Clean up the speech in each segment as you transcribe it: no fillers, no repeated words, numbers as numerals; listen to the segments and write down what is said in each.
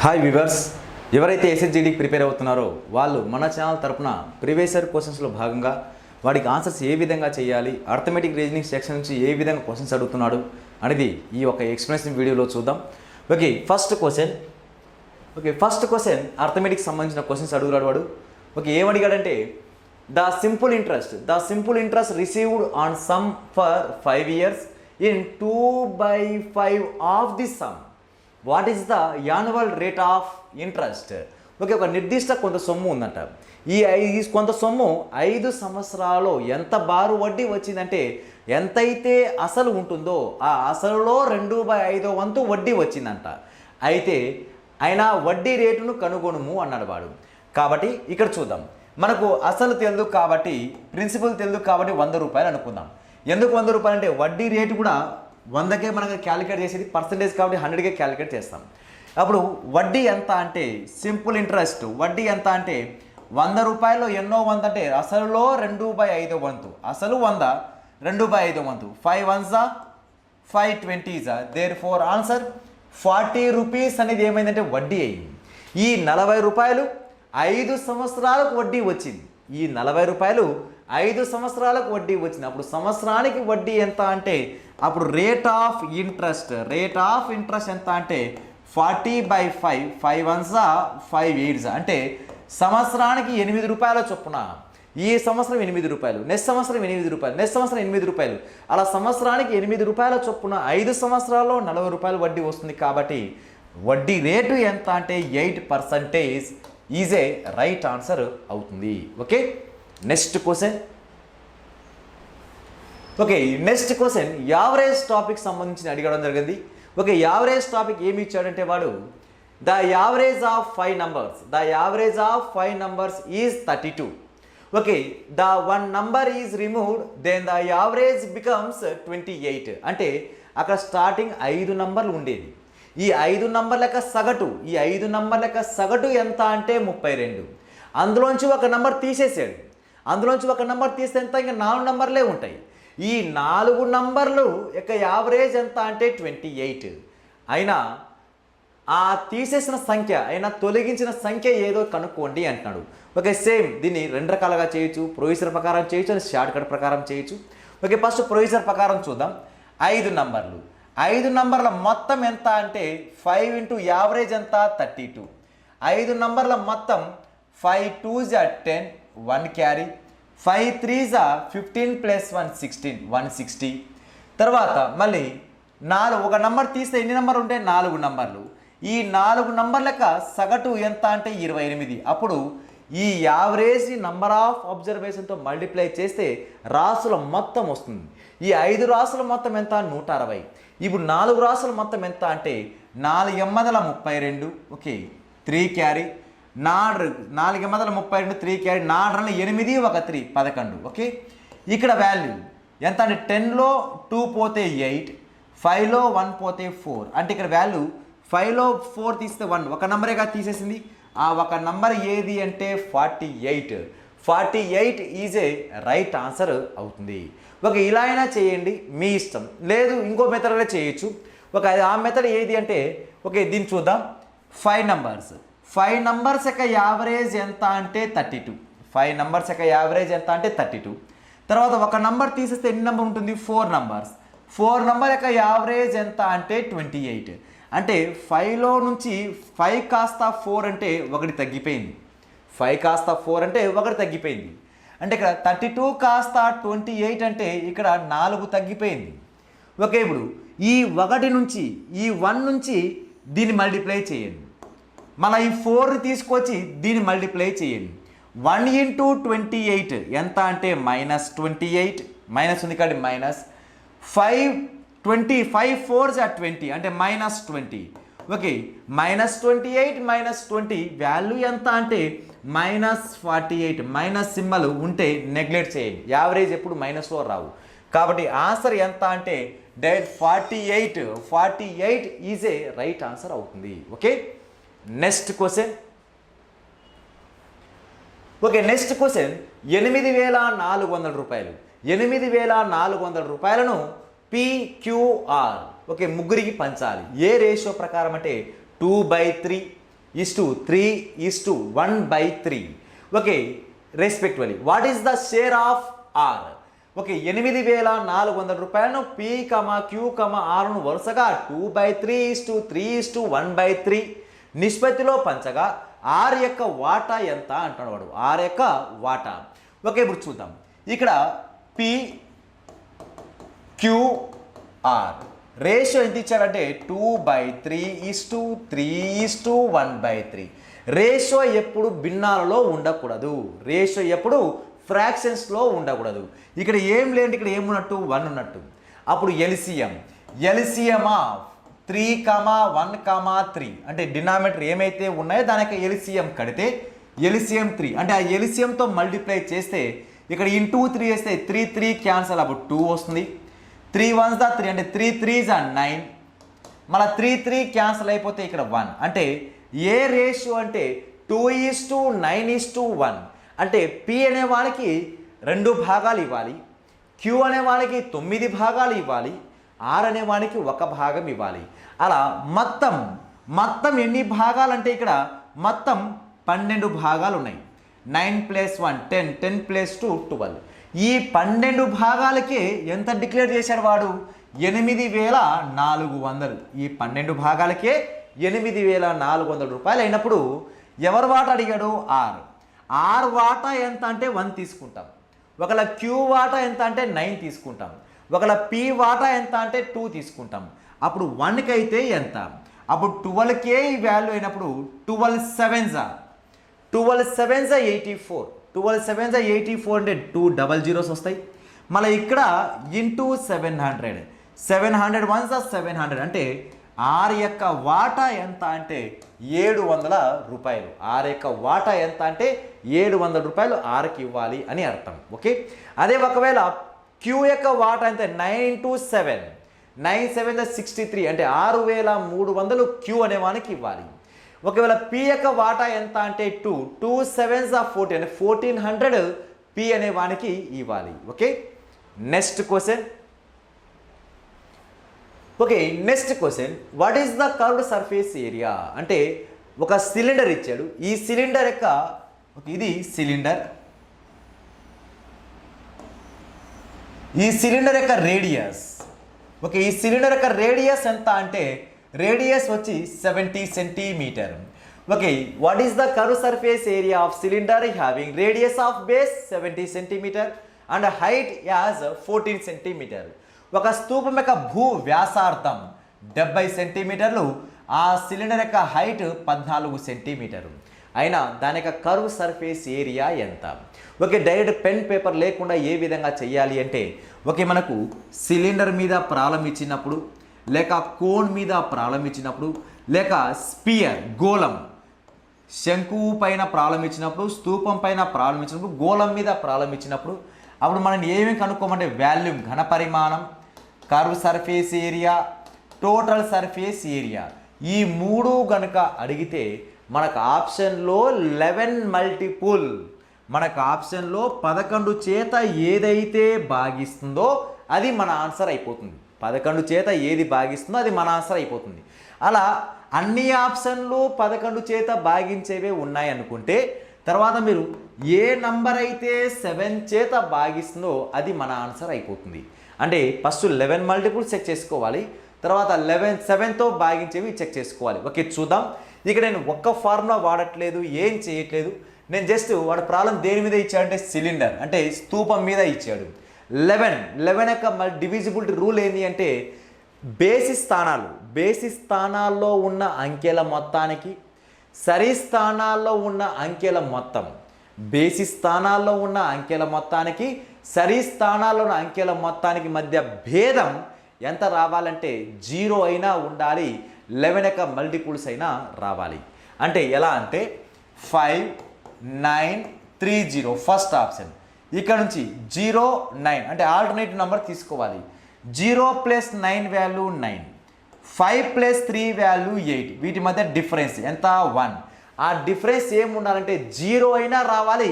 Hi viewers, ఎవరైతే ఎస్ఎస్జిడికి prepare అవుతున్నారో వాళ్ళు మన ఛానల్ తరపున ప్రీవియస్ ఇయర్ క్వశ్చన్స్లో భాగంగా వాడికి ఆన్సర్స్ ఏ విధంగా చేయాలి, అర్థమెటిక్ రీజనింగ్ సెక్షన్ నుంచి ఏ విధంగా క్వశ్చన్స్ అడుగుతున్నాడు అనేది ఈ ఒక ఎక్స్ప్లెనేషన్ వీడియోలో చూద్దాం. ఫస్ట్ క్వశ్చన్ అర్థమెటిక్ సంబంధించిన క్వశ్చన్స్ అడుగురాడు వాడు. ఏమడిగాడంటే the simple interest received on some for 5 years in 2/5 of the some. What is the annual rate of interest? ఒక నిర్దిష్ట కొంత సొమ్ము ఉందంట. ఈ కొంత సొమ్ము 5 సంవత్సరాల్లో ఎంత బారు వడ్డీ వచ్చిందంటే ఎంతైతే అసలు ఉంటుందో ఆ అసలులో 2/5 వంతు వడ్డీ వచ్చిందంట. అయితే అయినా వడ్డీ రేటును కనుగొనుము అన్నాడు వాడు. కాబట్టి ఇక్కడ చూద్దాం, మనకు అసలు తెలుదు కాబట్టి, ప్రిన్సిపల్ తెలుదు కాబట్టి 100 రూపాయలు అనుకుందాం. ఎందుకు 100 రూపాయలు అంటే వడ్డీ రేటు కూడా 100కే మనకు క్యాలిక్యులేట్ చేసేది, పర్సంటేజ్ కాబట్టి 100కే క్యాలిక్యులేట్ చేస్తాం. అప్పుడు వడ్డీ ఎంత అంటే సింపుల్ ఇంట్రెస్ట్ వడ్డీ ఎంత అంటే 100 రూపాయల్లో ఎన్నో వంతు అంటే అసలులో 2/5 వంతు. అసలు 100, 2/5 వంతు. 5 ones 5 20s. Therefore answer 40 rupees అనేది ఏమైందంటే వడ్డీ అయింది. ఈ 40 రూపాయలు 5 సంవత్సరాలకు వడ్డీ వచ్చింది. ఈ 40 రూపాయలు 5 సంవత్సరాలకు వడ్డీ వచ్చింది. అప్పుడు సంవత్సరానికి వడ్డీ ఎంత అంటే అప్పుడు రేట్ ఆఫ్ ఇంట్రెస్ట్ ఎంత అంటే 40/5. 5 ones 5 8s అంటే సంవత్సరానికి 8 రూపాయల చొప్పున. ఈ సంవత్సరం 8 రూపాయలు, నెక్స్ట్ సంవత్సరం 8 రూపాయలు, నెక్స్ట్ సంవత్సరం 8 రూపాయలు, అలా సంవత్సరానికి 8 రూపాయల చొప్పున 5 సంవత్సరాల్లో 40 రూపాయలు వడ్డీ వస్తుంది. కాబట్టి వడ్డీ రేటు ఎంత అంటే 8% ఈజ్ ఏ రైట్ ఆన్సర్ అవుతుంది. నెక్స్ట్ క్వశ్చన్ యావరేజ్ టాపిక్ సంబంధించి అడగడం జరిగింది. యావరేజ్ టాపిక్ ఏమి ఇచ్చాడంటే వాడు the average of 5 numbers is 32. The 1 number is removed then the average becomes 28. అంటే అక్కడ స్టార్టింగ్ 5 నంబర్లు ఉండేది. ఈ 5 నంబర్ల యొక్క సగటు ఎంత అంటే 32. అందులోంచి ఒక నంబర్ తీసేసాడు. అందులోంచి ఒక నంబర్ తీస్తే ఎంత? ఇంకా 4 నంబర్లే ఉంటాయి. ఈ 4 నంబర్లు యొక్క యావరేజ్ ఎంత అంటే 28. అయినా ఆ తీసేసిన సంఖ్య తొలగించిన సంఖ్య ఏదో కనుక్కోండి అంటున్నాడు. సేమ్ దీన్ని 2 రకాలుగా చేయొచ్చు. ప్రొవిజన్ ప్రకారం చేయొచ్చు, అని షార్ట్ కట్ ప్రకారం చేయొచ్చు. ఫస్ట్ ప్రొవిజన్ ప్రకారం చూద్దాం. 5 నంబర్లు, 5 నంబర్ల మొత్తం ఎంత అంటే 5 into యావరేజ్ ఎంత 32. 5 నంబర్ల మొత్తం 5 2s 10, 1 క్యారీ, 5 3s 15 + 1 16, 160. తర్వాత మళ్ళీ ఒక నంబర్ తీస్తే ఎన్ని నంబర్లు ఉంటాయి? 4 నంబర్లు. ఈ 4 నంబర్లక సగటు ఎంత అంటే 28. అప్పుడు ఈ యావరేజ్ నంబర్ ఆఫ్ అబ్జర్వేషన్తో మల్టిప్లై చేస్తే రాసుల మొత్తం వస్తుంది. ఈ 5 రాసుల మొత్తం ఎంత? 160. ఇప్పుడు 4 రాసుల మొత్తం ఎంత అంటే 4×32. 3 క్యారీ, 4×32 3 క్యారీ, 4 8 1 3 11. ఇక్కడ వాల్యూ ఎంత అంటే 10లో 2 పోతే 8, 5లో 1 పోతే 4. అంటే ఇక్కడ వాల్యూ 5లో 4 తీస్తే 1 ఒక నంబరేగా తీసేసింది. ఆ ఒక నంబర్ ఏది అంటే 48. 48 ఈజ్ ఏ రైట్ ఆన్సర్ అవుతుంది. ఇలా అయినా చేయండి, మీ ఇష్టం. లేదు ఇంకో మెథడ్లో చేయొచ్చు. ఆ మెథడ్ ఏది అంటే దీన్ని చూద్దాం. 5 నంబర్స్ యొక్క యావరేజ్ ఎంత అంటే 32. 5 నంబర్స్ యొక్క యావరేజ్ ఎంత అంటే 32. తర్వాత ఒక నంబర్ తీసేస్తే ఎన్ని నంబర్ ఉంటుంది? 4 నంబర్స్. 4 నంబర్ యొక్క యావరేజ్ ఎంత అంటే 28. అంటే 5లో నుంచి 5 కాస్త 4 అంటే 1 తగ్గిపోయింది. 5 కాస్త 4 అంటే 1 తగ్గిపోయింది. అంటే ఇక్కడ 32 కాస్త 28 అంటే ఇక్కడ 4 తగ్గిపోయింది. ఇప్పుడు ఈ 1 నుంచి ఈ 1 నుంచి దీన్ని మల్టిప్లై చేయండి. మళ్ళీ ఈ 4 తీసుకొచ్చి దీన్ని మల్టిప్లై చేయండి. 1 into 28 ఎంత అంటే -28. మైనస్ ఉంది కాబట్టి -5 4s 20 అంటే -20. -28 -20 వాల్యూ ఎంత అంటే -48. మైనస్ సింబల్ ఉంటే నెగ్లెక్ట్ చేయండి. యావరేజ్ ఎప్పుడు మైనస్లో రావు. కాబట్టి ఆన్సర్ ఎంత అంటే 48 ఈజ్ ఏ రైట్ ఆన్సర్ అవుతుంది. నెక్స్ట్ క్వశ్చన్ 8,400 రూపాయలు. 8,400 రూపాయలను PQR ముగ్గురికి పంచాలి. ఏ రేషియో ప్రకారం అంటే 2/3, 3:1/3. Okay, respectively. What is the share of R? Okay, 8,400 రూపాయలను P, Q, Rను వరుసగా 2/3:3:1/3 నిష్పత్తిలో పంచగా ఆర్ యొక్క వాటా ఎంత అంటాడు వాడు. ఆర్ యొక్క వాటా. ఓకే, ఇప్పుడు చూద్దాం. ఇక్కడ PQR రేషియో ఎంత ఇచ్చాడంటే 2/3:3:1/3. రేషియో ఎప్పుడు భిన్నాలలో ఉండకూడదు. రేషియో ఎప్పుడు ఫ్రాక్షన్స్లో ఉండకూడదు. ఇక్కడ ఏం లేండి, ఇక్కడ ఏమున్నట్టు 1 ఉన్నట్టు. అప్పుడు ఎల్సిఎం ఆఫ్ 3,1,3 అంటే డినామినేటర్ ఏమైతే ఉన్నాయో దానికి ఎల్సిఎం కడితే ఎల్సిఎం 3 అంటే ఆ ఎల్సిఎంతో మల్టిప్లై చేస్తే ఇక్కడ ఇంటూ 3 వేస్తే 3 క్యాన్సల్ అప్పుడు 2 వస్తుంది. 3 1s 3 అంటే 3 3s 9. మళ్ళీ 3 క్యాన్సల్ అయిపోతే ఇక్కడ 1 అంటే ఏ రేషియో అంటే 2:9:1 అంటే P అనే వాళ్ళకి 2 భాగాలు ఇవ్వాలి, Q అనే వాళ్ళకి 9 భాగాలు ఇవ్వాలి, R అనే వానికి 1 భాగం ఇవ్వాలి. అలా మొత్తం ఎన్ని భాగాలు అంటే ఇక్కడ మొత్తం 12 భాగాలు ఉన్నాయి. 9 + 1 10, 10 + 2 12. ఈ 12 భాగాలకే ఎంత డిక్లేర్ చేశాడు వాడు? 8,400. ఈ 12 భాగాలకే 8,400 రూపాయలు అయినప్పుడు ఎవరు వాటా అడిగాడు? ఆర్ వాటా ఎంత అంటే 1 తీసుకుంటాం. ఒకవేళ Q వాటా ఎంత అంటే 9 తీసుకుంటాం. ఒకవేళ P వాటా ఎంత అంటే 2 తీసుకుంటాం. అప్పుడు 1కి అయితే ఎంత? అప్పుడు 12కే ఈ వాల్యూ అయినప్పుడు 12 7s 84. 12 7s 84 అంటే 2 డబల్ జీరోస్ వస్తాయి. మళ్ళీ ఇక్కడ ఇంటూ 700 700 1s 700 అంటే ఆర్ యొక్క వాటా ఎంత అంటే 700 రూపాయలు. ఆర్ యొక్క వాటా ఎంత అంటే 700 రూపాయలు ఆర్కి ఇవ్వాలి అని అర్థం. ఓకే, అదే ఒకవేళ Q యొక్క వాటా ఎంత? 9 × 7 9 7 63 అంటే 6,300 Q అనే వానికి ఇవ్వాలి. ఒకవేళ P యొక్క వాటా ఎంత అంటే 2 7s 40 అంటే 1400 P అనే వానికి ఇవ్వాలి. Okay, next question. Okay, next question. What is the curved surface area? అంటే ఒక సిలిండర్ ఇచ్చాడు. ఈ సిలిండర్ యొక్క ఇది సిలిండర్, ఈ సిలిండర్ యొక్క రేడియస్. ఓకే, ఈ సిలిండర్ యొక్క రేడియస్ ఎంత అంటే రేడియస్ వచ్చి 70 centimetre. Okay, what is the curve surface area of cylinder having radius of base 70 centimetre and height as 14 centimetre. ఒక స్తూపం యొక్క భూ వ్యాసార్థం 70 సెంటీమీటర్లు, ఆ సిలిండర్ యొక్క హైట్ 14 సెంటీమీటర్లు అయినా దాని యొక్క కర్వ్ సర్ఫేస్ ఏరియా ఎంత? ఓకే, డైరెక్ట్ పెన్ పేపర్ లేకుండా ఏ విధంగా చేయాలి అంటే ఓకే, మనకు సిలిండర్ మీద ప్రారంభించినప్పుడు లేక కోన్ మీద ప్రారంభించినప్పుడు లేక స్పియర్ గోళం శంకువు పైన ప్రారంభించినప్పుడు స్తూపం పైన ప్రారంభించినప్పుడు గోళం మీద ప్రారంభించినప్పుడు అప్పుడు మనం ఏమేమి కనుక్కోమంటే volume ఘనపరిమాణం, curve surface area, total surface area. ఈ 3 గనుక అడిగితే మనకు ఆప్షన్లో 11 మల్టిపుల్, మనకు ఆప్షన్లో 11 చేత ఏదైతే భాగిస్తుందో అది మన ఆన్సర్ అయిపోతుంది. 11 చేత ఏది భాగిస్తుందో అది మన ఆన్సర్ అయిపోతుంది. అలా అన్ని ఆప్షన్లు 11 చేత భాగించేవే ఉన్నాయి అనుకుంటే తర్వాత మీరు ఏ నంబర్ అయితే 7 చేత భాగిస్తుందో అది మన ఆన్సర్ అయిపోతుంది. అంటే ఫస్ట్ 11 మల్టిపుల్స్ చెక్ చేసుకోవాలి, తర్వాత 7తో భాగించేవి చెక్ చేసుకోవాలి. ఓకే, చూద్దాం. ఇక్కడ నేను ఒక్క ఫార్ములా వాడట్లేదు, ఏం చేయట్లేదు. నేను జస్ట్ వాడు ప్రాబ్లం దేని మీద ఇచ్చాడంటే సిలిండర్ అంటే స్తూపం మీద ఇచ్చాడు. 11 యొక్క డివిజిబిలిటీ రూల్ ఏంటి అంటే బేసి స్థానాల్లో ఉన్న అంకెల మొత్తానికి సరి స్థానాల్లో ఉన్న అంకెల మొత్తం, బేసి స్థానాల్లో ఉన్న అంకెల మొత్తానికి సరి స్థానాల్లో ఉన్న అంకెల మొత్తానికి మధ్య భేదం ఎంత రావాలంటే 0 అయినా ఉండాలి, 11 యొక్క మల్టిపుల్స్ అయినా రావాలి. అంటే ఎలా అంటే 5 9 3 0 ఫస్ట్ ఆప్షన్. ఇక్కడ నుంచి 0 9 అంటే ఆల్టర్నేటివ్ నెంబర్ తీసుకోవాలి. 0 + 9 వాల్యూ 9, 5 + 3 వాల్యూ 8. వీటి మధ్య డిఫరెన్స్ ఎంత? 1. ఆ డిఫరెన్స్ ఏమి ఉండాలంటే 0 అయినా రావాలి,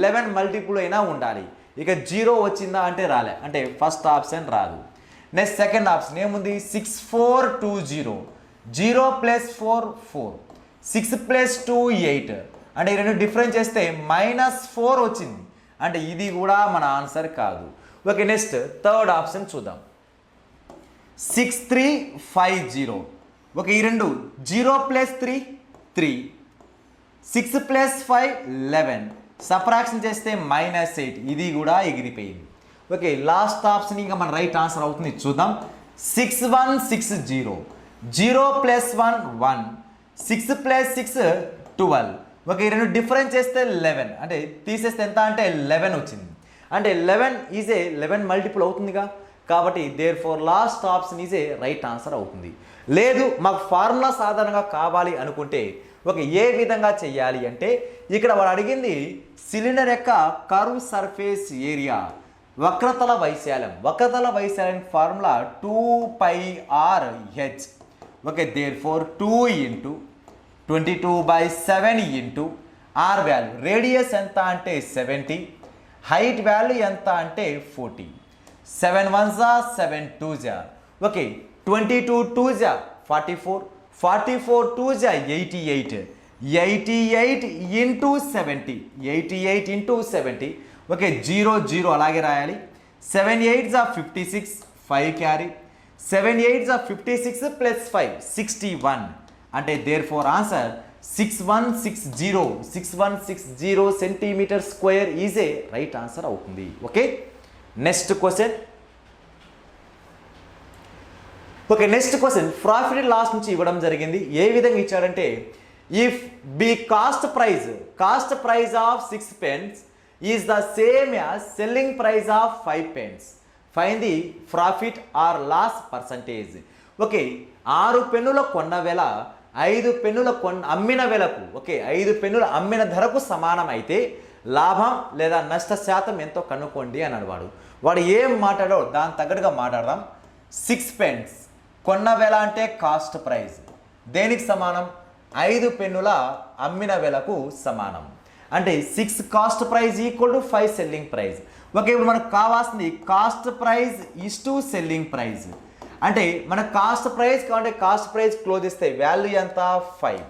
11 మల్టిపుల్ అయినా ఉండాలి. ఇక 0 వచ్చిందా అంటే రాలే, అంటే ఫస్ట్ ఆప్షన్ రాదు. నెక్స్ట్ సెకండ్ ఆప్షన్ ఏముంది? 6 4 2 0, 0 + 4 4, 6 + 2 8 అంటే ఈ రెండు డిఫరెన్స్ చేస్తే -4 వచ్చింది. అంటే ఇది కూడా మన ఆన్సర్ కాదు. ఓకే, నెక్స్ట్ థర్డ్ ఆప్షన్ చూద్దాం. 6350. ఓకే, ఈ రెండు 0 + 3 3, 6 + 5 11, సబ్ట్రాక్షన్ చేస్తే -8, ఇది కూడా ఎగిరిపోయింది. ఓకే, లాస్ట్ ఆప్షన్ ఇంకా మన రైట్ ఆన్సర్ అవుతుంది చూద్దాం. 6160, 0 + 1 1, 6 + 6 12. ఓకే, ఈ రెండు డిఫరెన్స్ చేస్తే 11, అంటే తీసేస్తే ఎంత అంటే 11 వచ్చింది. అంటే 11 ఈజ్ ఏ 11 మల్టిపుల్ అవుతుందిగా, కాబట్టి therefore last option is a right answer అవుతుంది. లేదు మాకు ఫార్ములా సాధారణంగా కావాలి అనుకుంటే ఓకే, ఏ విధంగా చేయాలి అంటే ఇక్కడ వాడు అడిగింది సిలిండర్ యొక్క కర్వ్ సర్ఫేస్ ఏరియా, వక్రతల వైశాల్యం. వక్రతల వైశాల్యం formula 2πRh. Okay, therefore 2 × 22/7 R value. Radius ఎంత అంటే 70, హైట్ వాల్యూ ఎంత అంటే 40. 7 1s 7 2s. Okay, 22 2s 44, 44 2s 88, 88 × 70, 88 × 70. Okay, 0 0 అలాగే రాయాలి. 7 8s 56, 5 క్యారీ. 7 8s 56 + 5 61. అంటే there four answer 6160 centimetre square is a right answer అవుతుంది. Okay, next question. Okay, next question profit and loss నుంచి ఇవ్వడం జరిగింది. ఏ విధంగా ఇచ్చాడంటే if B cost price of 6 pence is the same as selling price of 5 pence, find the profit or loss percentage. Okay, 6 పెన్నుల కొన్న వేళ 5 పెన్నుల అమ్మిన వేలకు, ఓకే 5 పెన్నుల అమ్మిన ధరకు సమానం అయితే లాభం లేదా నష్ట శాతం ఎంతో కనుక్కోండి అని వాడు. వాడు ఏం మాట్లాడో దాని తగ్గట్టుగా మాట్లాడదాం. 6 pence కొన్న వేళ అంటే కాస్ట్ ప్రైస్, దేనికి సమానం? 5 పెన్నుల అమ్మిన వేలకు సమానం. అంటే 6 cost price equal to 5 selling price. Okay, ఇప్పుడు మనకు కావాల్సింది cost price is to selling price. అంటే మన కాస్ట్ ప్రైస్ కావాలంటే కాస్ట్ ప్రైస్ క్లోజ్ చేస్తే వాల్యూ ఎంత 5,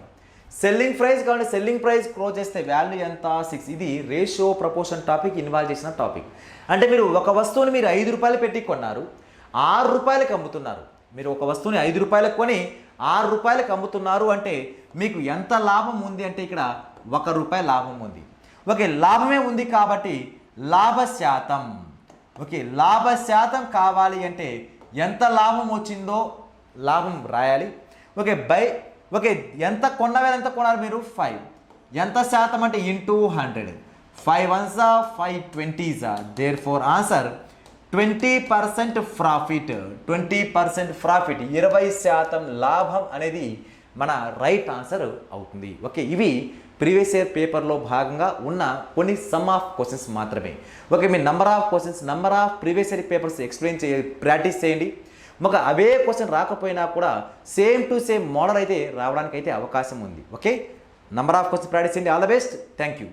సెల్లింగ్ ప్రైస్ కావాలంటే సెల్లింగ్ ప్రైస్ క్లోజ్ చేస్తే వాల్యూ ఎంత 6. ఇది రేషియో ప్రపోర్షన్ టాపిక్ ఇన్వాల్వ్ చేసిన టాపిక్. అంటే మీరు ఒక వస్తువుని మీరు 5 రూపాయలు పెట్టి కొన్నారు, 6 రూపాయలకు అమ్ముతున్నారు. మీరు ఒక వస్తువుని 5 రూపాయలకు కొని 6 రూపాయలకు అమ్ముతున్నారు అంటే మీకు ఎంత లాభం ఉంది అంటే ఇక్కడ 1 రూపాయి లాభం ఉంది. ఓకే, లాభమే ఉంది కాబట్టి లాభ శాతం. ఓకే, లాభ శాతం కావాలి అంటే ఎంత లాభం వచ్చిందో లాభం రాయాలి. ఓకే, ఓకే ఎంత కొన్నవేళ ఎంత కొన్నారు మీరు 5, ఎంత శాతం అంటే into 100. 5 1s 5 20s. Therefore answer 20% profit. 20% profit, 20% లాభం అనేది మన రైట్ ఆన్సర్ అవుతుంది. ఓకే, ఇవి ప్రీవియస్ ఇయర్ పేపర్లో భాగంగా ఉన్న కొన్ని సమ్ ఆఫ్ క్వశ్చన్స్ మాత్రమే. ఓకే, మీ number of questions, number of previous year papers explain practice చేయండి. ఒక అవే క్వశ్చన్ రాకపోయినా కూడా సేమ్ టు సేమ్ మోడల్ అయితే రావడానికి అయితే అవకాశం ఉంది. Okay, number of questions practice చేయండి. All the best, thank you.